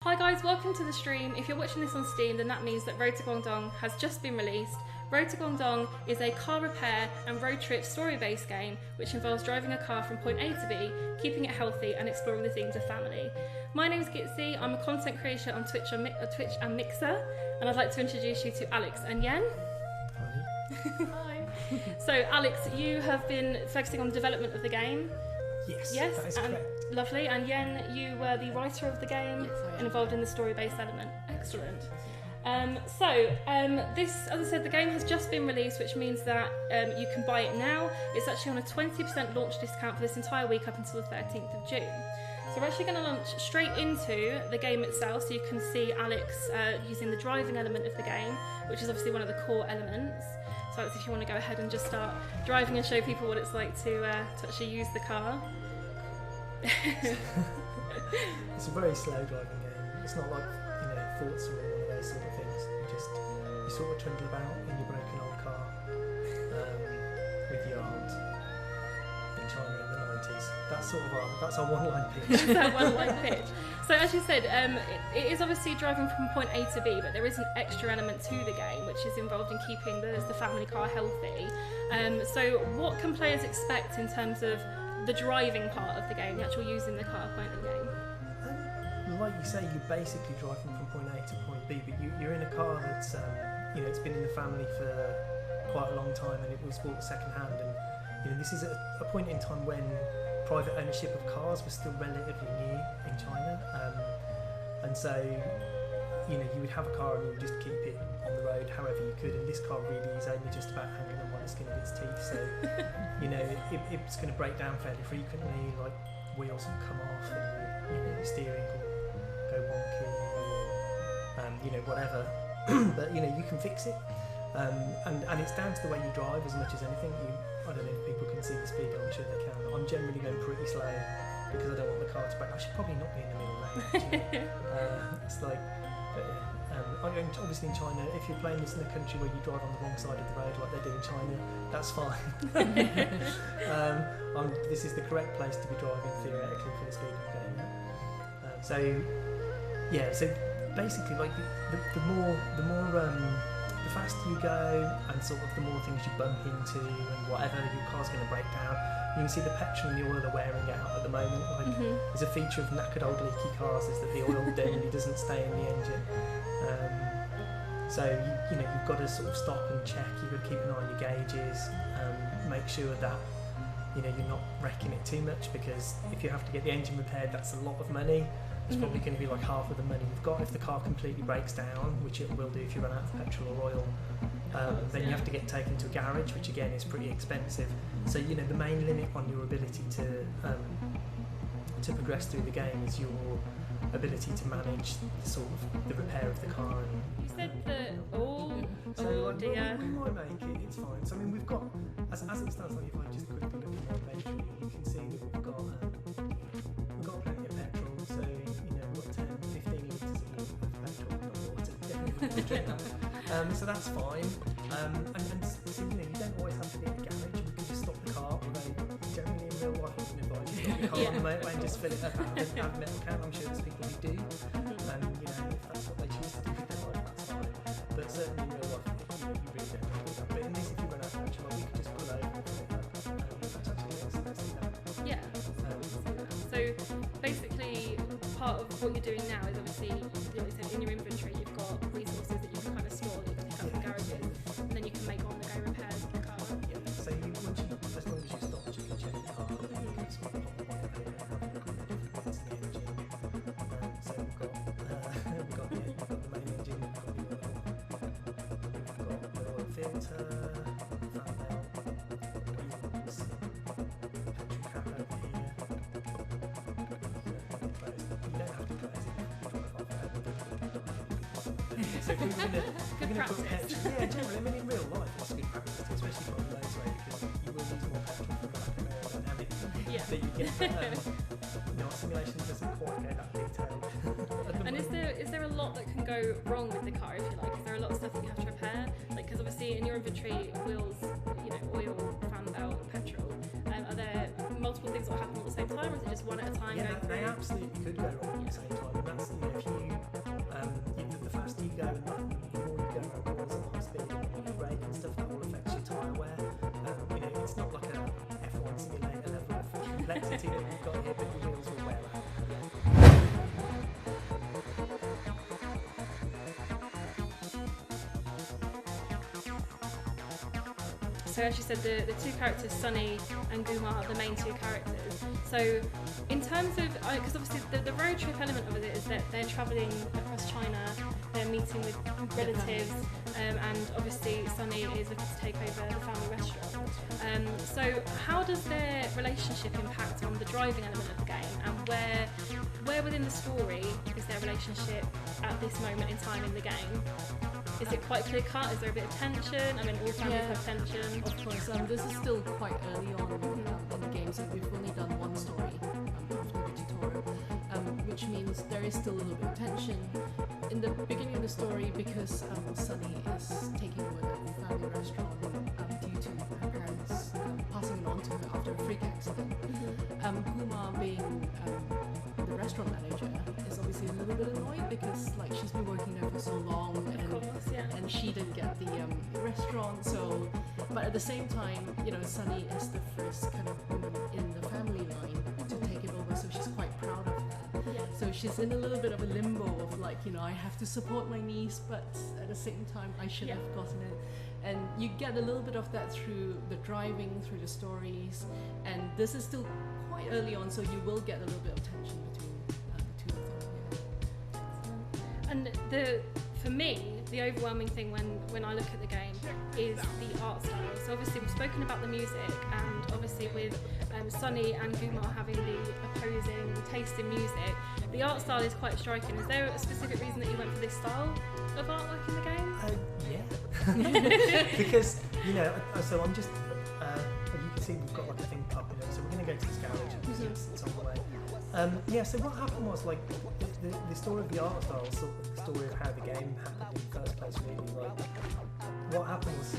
Hi guys, welcome to the stream. If you're watching this on Steam, then that means that Road to Guangdong has just been released. Road to Guangdong is a car repair and road trip story-based game which involves driving a car from point A to B, keeping it healthy and exploring the themes of family. My name's Gitsy, I'm a content creator on Twitch and Mixer, and I'd like to introduce you to Alex and Yen. Hi. So Alex, you have been focusing on the development of the game. Yes, that is correct. Lovely. And Yen, you were the writer of the game and involved in the story-based element. Excellent. This, as I said, the game has just been released, which means that you can buy it now. It's actually on a 20% launch discount for this entire week up until the 13th of June. So we're actually going to launch straight into the game itself, so you can see Alex using the driving element of the game, which is obviously one of the core elements. So Alex, if you want to go ahead and just start driving and show people what it's like to actually use the car. It's a very slow driving game. It's not like, Forza or one of those sort of things. You sort of trundle about in your broken old car with your aunt in China in the 90s. That's our one-line pitch. That's our one-line pitch. So as you said, it is obviously driving from point A to B, but there is an extra element to the game which is involved in keeping the family car healthy. So what can players expect in terms of the driving part of the game, the actual using the car point of the game? Like you say, you're basically driving from point A to point B, but you're in a car that's it's been in the family for quite a long time, and it was bought second hand. And this is a point in time when private ownership of cars was still relatively new in China, and so you would have a car and you would just keep it on the road however you could. And this car really is only just about hanging on by the skin of its teeth. So it's going to break down fairly frequently. Like wheels will come off, and the steering will go wonky, or whatever. But you can fix it, and it's down to the way you drive as much as anything. I don't know if people can see the speed. I'm sure they can. I'm generally going pretty slow because I don't want the car to break. I should probably not be in the middle lane. Actually. It's like, obviously in China, if you're playing this in a country where you drive on the wrong side of the road like they do in China, that's fine. This is the correct place to be driving theoretically for the speed I'm going at. So basically, like the faster you go, and sort of the more things you bump into, and whatever, your car's going to break down. You can see the petrol and the oil are wearing out at the moment. There's a feature of knackered old leaky cars is that the oil generally doesn't stay in the engine. So you've got to sort of stop and check. You've got to keep an eye on your gauges, make sure that you're not wrecking it too much, because if you have to get the engine repaired, that's a lot of money. It's probably going to be like half of the money you've got. If the car completely breaks down, which it will do if you run out of petrol or oil, then you have to get taken to a garage, which again is pretty expensive. So the main limit on your ability to progress through the game is your ability to manage the repair of the car. You said that dear. We might make it. It's fine. So we've got as it stands, like if I just quickly look at my inventory, you can see that we've got plenty of petrol. So we've got 10, 15 litres of petrol. So that's fine. And so, you don't always have to be at a garage. You can just stop the car, although generally in real life I wouldn't advise you to stop the car on the motorway and just fill it up out of a metal can. I'm sure there's people who do. If that's what they choose to do with their life, that's fine. But certainly in real life, you really don't have to do that. But in this, if you run out of petrol, we can just pull over and fill it up. That's actually nice. Let's do that. Yeah. So basically, part of what you're doing now is obviously, in your inventory, you've got resources that you can kind of store, that you can pick up from garages, and then you can make on-the-go repairs of the car. Yeah. So as long as you stop to check the car, then you can sort of pop on there and have a look at the different bits of the engine. So we've got the main engine, we've got the oil filter, fan belt, wheels, petrol cap over here. You don't have to close it. So if we're going to put petrol, generally, in real life, it's good practice, especially on the motorway, because you will use more petrol from the lack of aerodynamic. Yeah. But you get simulation doesn't quite go that detailed. And is there a lot that can go wrong with the car, if you like? Is there a lot of stuff that you have to repair? Because obviously in your inventory, wheels, oil, fan belt, petrol. Are there multiple things that happen at the same time, or is it just one at a time? Yeah, they absolutely could go wrong at the same time. And that's if you go and the more you go outdoors at high speed and you brake and stuff, that will affect your tyre wear. You know, it's not like a F1 simulator level of complexity that you've got here, but your wheels will wear out. So as you said, the two characters, Sunny and Guma, are the main two characters. So in terms of, because obviously the road trip element of it is that they're travelling across China, they're meeting with relatives, and obviously Sunny is looking to take over the family restaurant. So how does their relationship impact on the driving element of the game, and where within the story is their relationship at this moment in time in the game? Is it quite clear cut? Is there a bit of tension? I mean, all families have tension. Of course, this is still quite early on in the game, so we've only done one story after the tutorial, which means there is still a little bit of tension. In the beginning of the story, because Sunny is taking over the family restaurant due to her parents passing it on to her after a freak accident, Guma being the restaurant manager is obviously a little bit annoyed because like she's been working there for so long and she didn't get the restaurant, so but at the same time, you know, Sunny is the first kind of woman in the family line to take it over, so she's quite proud of that. So she's in a little bit of a limbo of like, you know, I have to support my niece, but at the same time I should have gotten it. And you get a little bit of that through the driving, through the stories, and this is still quite early on, so you will get a little bit of tension between the two of them. And for me, the overwhelming thing when I look at the game is the art style. So obviously we've spoken about the music, and obviously with Sunny and Guma having the opposing taste in music, the art style is quite striking. Is there a specific reason that you went for this style of artwork in the game? Yeah. Because, you know, so I'm just, you can see we've got like a thing popping up, so we're going to go to this garage, it's on the way. So what happened was, like, the story of the art style, sort of the story of how the game happened in the first place, really. Like, what happened was,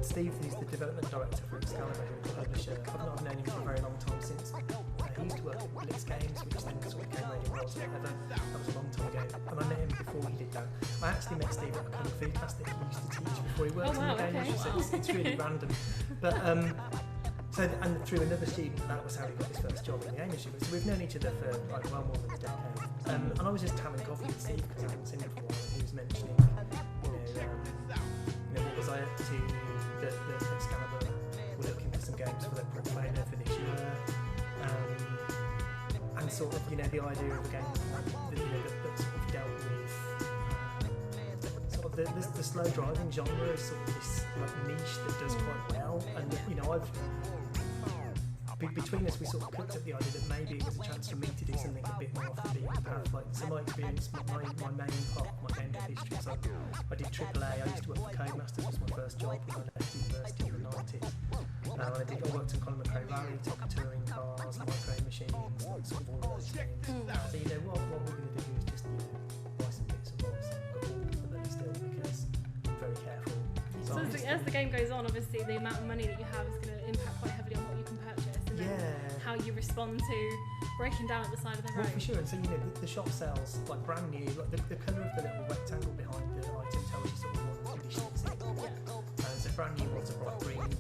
Steve, who's the development director for Excalibur, who's the publisher, I've known him for a very long time since. He used to work at Blitz Games, which then sort of became Radio Worlds, whatever. That was a long time ago. And I met him before he did that. I actually met Steve at a Kung Fu class that he used to teach before he worked in the game, it's really random. But and through another student, that was how he got his first job in the game industry. So we've known each other for like well more than a decade. And I was just having coffee with Steve because I hadn't seen him for a while, and he was mentioning, what was I up to? That Excalibur were looking for some games for their portfolio for this year, and sort of, you know, the idea of a game that sort of dealt with sort of the slow driving genre is sort of this like niche that does quite well, and you know, between us we sort of cooked up the idea that maybe it was a chance for me to do something a bit more off the beaten path. Like, so my experience, my main part of my game dev history is I did AAA. I used to work for Codemasters, was my first job when I left university in the 90s. I worked in Colin McRae Rally, took touring cars, micro machines, like sort of all of those things. So, you know, what we're going to do is just, you know, buy some bits and bobs. I've got all of them still because I'm very careful. So as the game goes on, obviously the amount of money that you have is going to impact quite heavily on what you can purchase, and how you respond to breaking down at the side of the road. Well, for sure. And so, you know, the shop sells like brand new, like the colour of the little rectangle behind the item tells you sort of what condition it's in. So brand new ones are bright green, and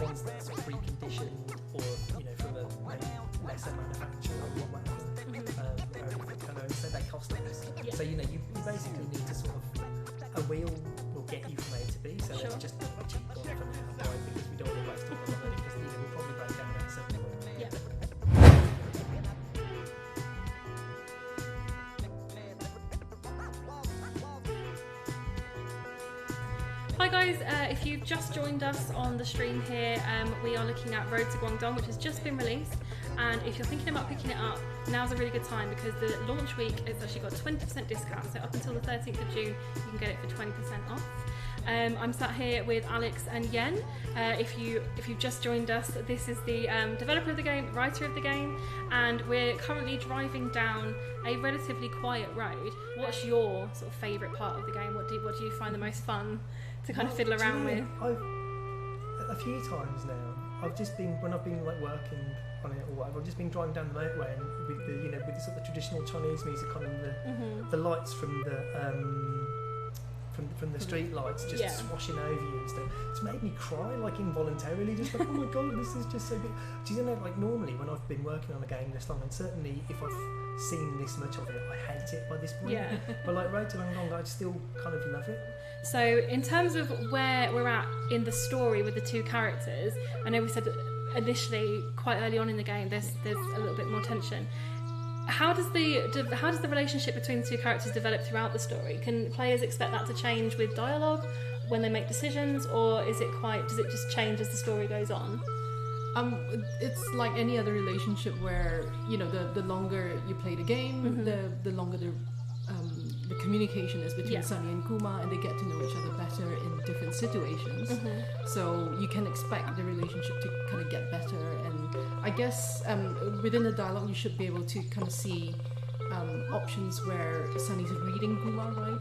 ones that are sort of reconditioned or, you know, from a maybe lesser manufacturer or whatever, are a different colour, so they cost less. So, you know, you basically need to sort of, a wheel will get you from A to B, so let's just buy a cheap one for now, right? Because we don't want to waste all the money, because, you know, we'll probably break down at some point. Hi guys, if you've just joined us on the stream here, we are looking at Road to Guangdong, which has just been released, and if you're thinking about picking it up, now's a really good time because the launch week has actually got 20% discount, so up until the 13th of June you can get it for 20% off. I'm sat here with Alex and Yen. If you've just joined us, this is the developer of the game, writer of the game, and we're currently driving down a relatively quiet road. What's your sort of favourite part of the game? What do you find the most fun to kind of fiddle around with? A few times now, I've just been, when I've been like working on it or whatever. I've just been driving down the motorway and with the with the sort of traditional Chinese music on and the lights from the street lights just swashing over you and stuff. It's made me cry like involuntarily, just like, oh my god, this is just so good. Do you know, like normally when I've been working on a game this long, and certainly if I've seen this much of it, I hate it by this point. Yeah. But like Road to Guangdong, I still kind of love it. So in terms of where we're at in the story with the two characters, I know we said initially quite early on in the game there's a little bit more tension. How does the relationship between the two characters develop throughout the story? Can players expect that to change with dialogue when they make decisions, or does it just change as the story goes on? It's like any other relationship where the longer you play the game, the longer the communication is between Sunny and Kuma, and they get to know each other better in different situations. So you can expect the relationship to kind of get better, and I guess within the dialogue you should be able to kind of see options where Sunny's reading Kuma right,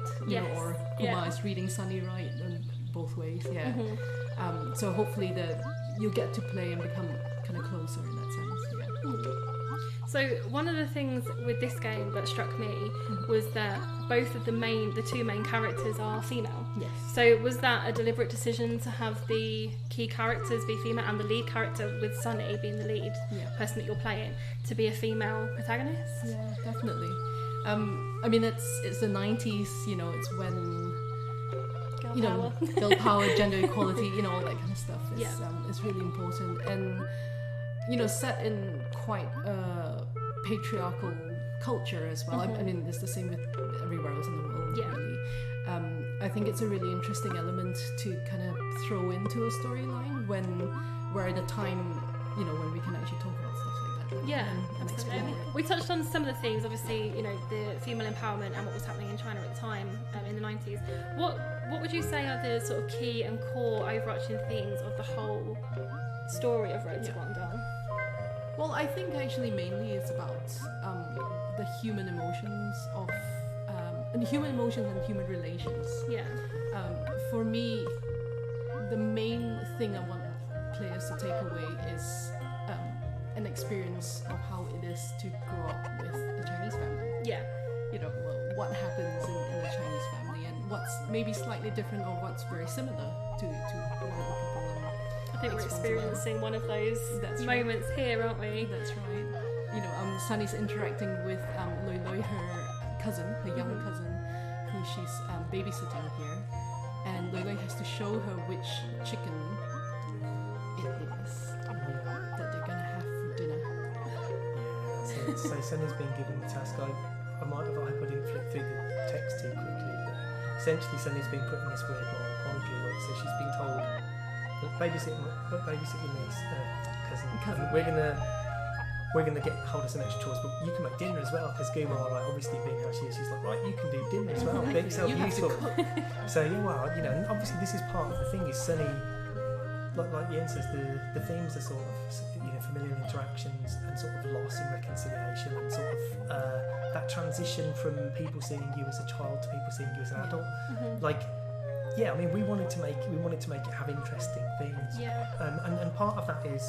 or Kuma is reading Sunny right, and both ways. So hopefully you'll get to play and become kind of closer in that sense. So one of the things with this game that struck me was that both of the two main characters are female. Yes. So was that a deliberate decision to have the key characters be female and the lead character, with Sunny being the lead person that you're playing, to be a female protagonist? Yeah, definitely. I mean, it's the 90s. It's when girl power, gender equality, all that kind of stuff is really important, and set in quite a patriarchal culture as well. I mean, it's the same with everywhere else in the world, really. I think it's a really interesting element to kind of throw into a storyline when we're at a time, when we can actually talk about stuff like that. And explore it. We touched on some of the themes, obviously, the female empowerment and what was happening in China at the time in the 90s. What would you say are the sort of key and core overarching themes of the whole story of Road to Guangdong? Well, I think actually mainly it's about the human emotions and human relations. For me, the main thing I want players to take away is an experience of how it is to grow up with a Chinese family. What happens in a Chinese family, and what's maybe slightly different or what's very similar to what other people I think we're experiencing one of those moments here, aren't we? That's right. Sunny's interacting with Loi Loi, her young cousin, who she's babysitting here, and Loi Loi has to show her which chicken it is that they're gonna have for dinner. So Sunny's been given the task. I hope I didn't flip through the text too quickly, but essentially Sunny's been put in this weird moral quandary. So she's been told, babysit your niece, cousin. We're gonna get hold of some extra chores, but you can make dinner as well, because Guma, obviously being how she is, she's like, right, you can do dinner as well. Make yourself useful. So and obviously this is part of the thing. Is Sunny, like Yen says, the themes are sort of familiar interactions and sort of loss and reconciliation, and sort of that transition from people seeing you as a child to people seeing you as an adult. I mean, we wanted to make it have interesting themes. And part of that is,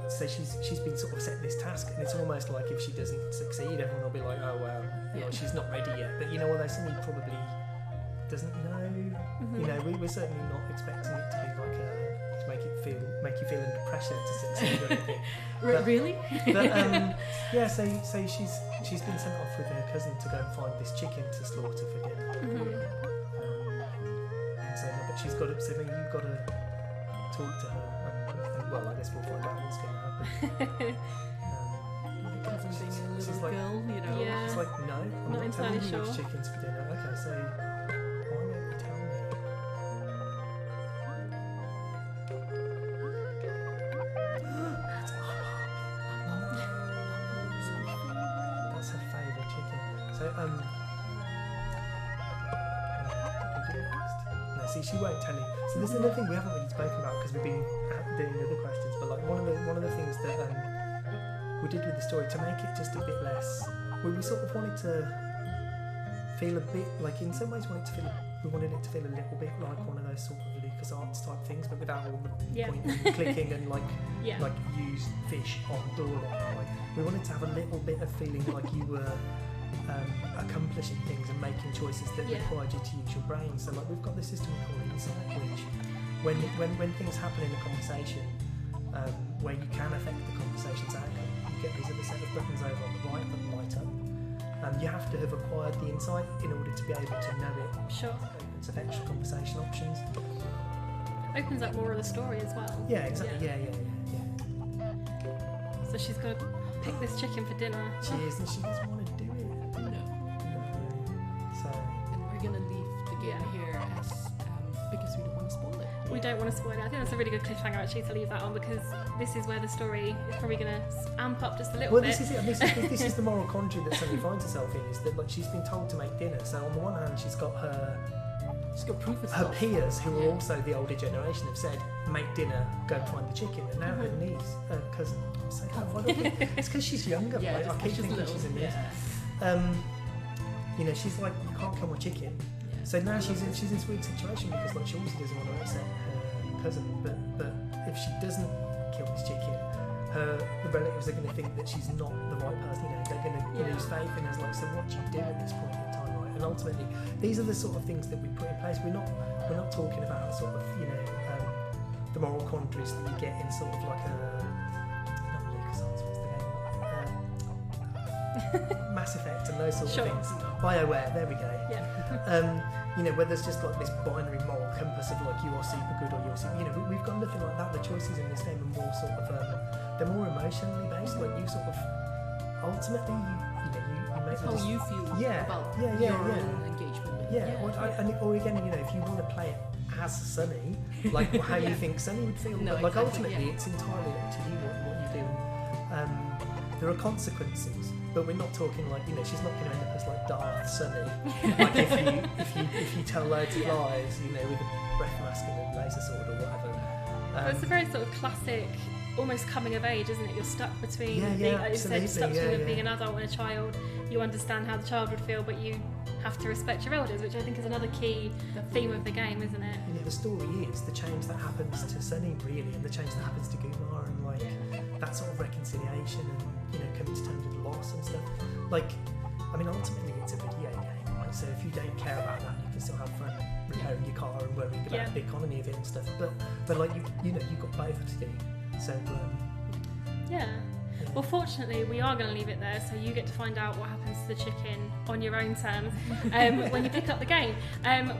so she's been sort of set this task, and it's almost like if she doesn't succeed, everyone will be like, oh wow, she's not ready yet. But although Sunny probably doesn't know, we're certainly not expecting it to be like to make you feel under pressure to succeed or anything. Really? But so she's been sent off with her cousin to go and find this chicken to slaughter for dinner. But she's got to, so then you've got to talk to her, and well, I guess we'll find out what's going to happen. The cousin being a little like, girl, She's like, no, I'm not telling you which chickens for dinner. Okay, so why don't you tell me? That's her favourite chicken. So, see, she won't tell you. So this is another thing we haven't really spoken about, because we've been doing other questions. But one of the things that we did with the story to make it just a bit less, we sort of wanted to feel a bit like, in some ways, we wanted it to feel a little bit like one of those sort of LucasArts type things, but without all the Yeah. pointing and clicking and Yeah. like use fish on door lock. Like we wanted to have a little bit of feeling like you were accomplishing things and making choices that Yeah. required you to use your brain. So like we've got this system called Insight, which when things happen in a conversation where you can affect the conversation's outcome, you get these other set of buttons over on the right that light up. You have to have acquired the insight in order to be able to know it. Sure. Opens up extra conversation options. Opens up more of the story as well. Yeah, exactly. Yeah. Yeah. So she's going to pick this chicken for dinner. She is, and she doesn't want to do it. No. So And we're gonna leave the game here as because we don't want to spoil it. We don't want to spoil it. I think that's a really good cliffhanger actually to leave that on, because this is where the story is probably going to amp up just a little well, bit. this is it. And this is the moral quandary that Sunny finds herself in. Is that like she's been told to make dinner. So on the one hand, she's got She's got proof of her stuff. peers who are Yeah. also the older generation have said make dinner, go and find the chicken, and now her niece, cousin. I'm saying that. Why don't we- It's because she's younger. Yeah, Like, I keep just thinking little. she's a niece. Yeah. You know, she's like, you can't kill my chicken. Yeah. So now she's in this weird situation because like she also doesn't want to upset her cousin, but if she doesn't kill this chicken, the relatives are going to think that she's not the right person. You know, they're going to Yeah. lose faith in her. Like, so what do you do at this point in time, right? And ultimately, these are the sort of things that we put in place. We're not talking about sort of the moral quandaries that you get in sort of like not LucasArts, what's the game? Mass Effect and those sort Sure. of things. BioWare, there we go. Yeah. Where there's just like this binary moral compass of like you are super good or you're super, we've got nothing like that. The choices in this game are more sort of they're more emotionally based. Like you sort of ultimately you make It's the how dec- you feel Yeah, about yeah, your yeah. own engagement with yeah, it. or again, if you want to play it as Sunny, like how you Yeah. think Sunny would feel. No, but like exactly, ultimately, yeah. it's entirely up to you what you do. There are consequences, but we're not talking like she's not going to end up as like Darth Sunny. Like if you tell loads of Yeah. lies, with a breath mask and a laser sword or whatever. But it's a very sort of classic, almost coming of age, isn't it? You're stuck between, Yeah, being, yeah, like you said, absolutely, stuck between yeah, being an yeah. adult and a child. You understand how the child would feel, but you have to respect your elders, which I think is another key theme of the game, isn't it? The story is the change that happens to Sunny, really, and the change that happens to Gumar, and like that sort of reconciliation and coming to terms with loss and stuff. Like, I mean, ultimately, it's a video game, right? So if you don't care about that, you can still have fun repairing your car and worrying about Yeah. the economy of it and stuff. But like you've got both to do. So Yeah. Well, fortunately, we are going to leave it there, so you get to find out what happens to the chicken on your own terms when you pick up the game.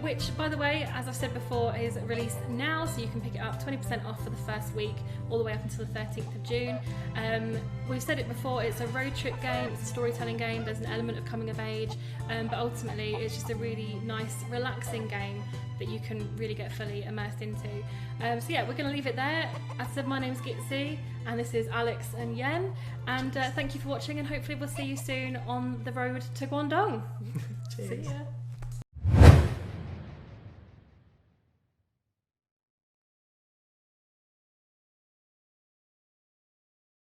Which, by the way, as I've said before, is released now, so you can pick it up 20% off for the first week, all the way up until the 13th of June. We've said it before, it's a road trip game, it's a storytelling game, there's an element of coming of age, but ultimately it's just a really nice, relaxing game that you can really get fully immersed into. So yeah, we're going to leave it there. As I said, my name's Gitsi, and this is Alex and Yen, and thank you for watching, and hopefully we'll see you soon on the road to Guangdong. cheers. See ya.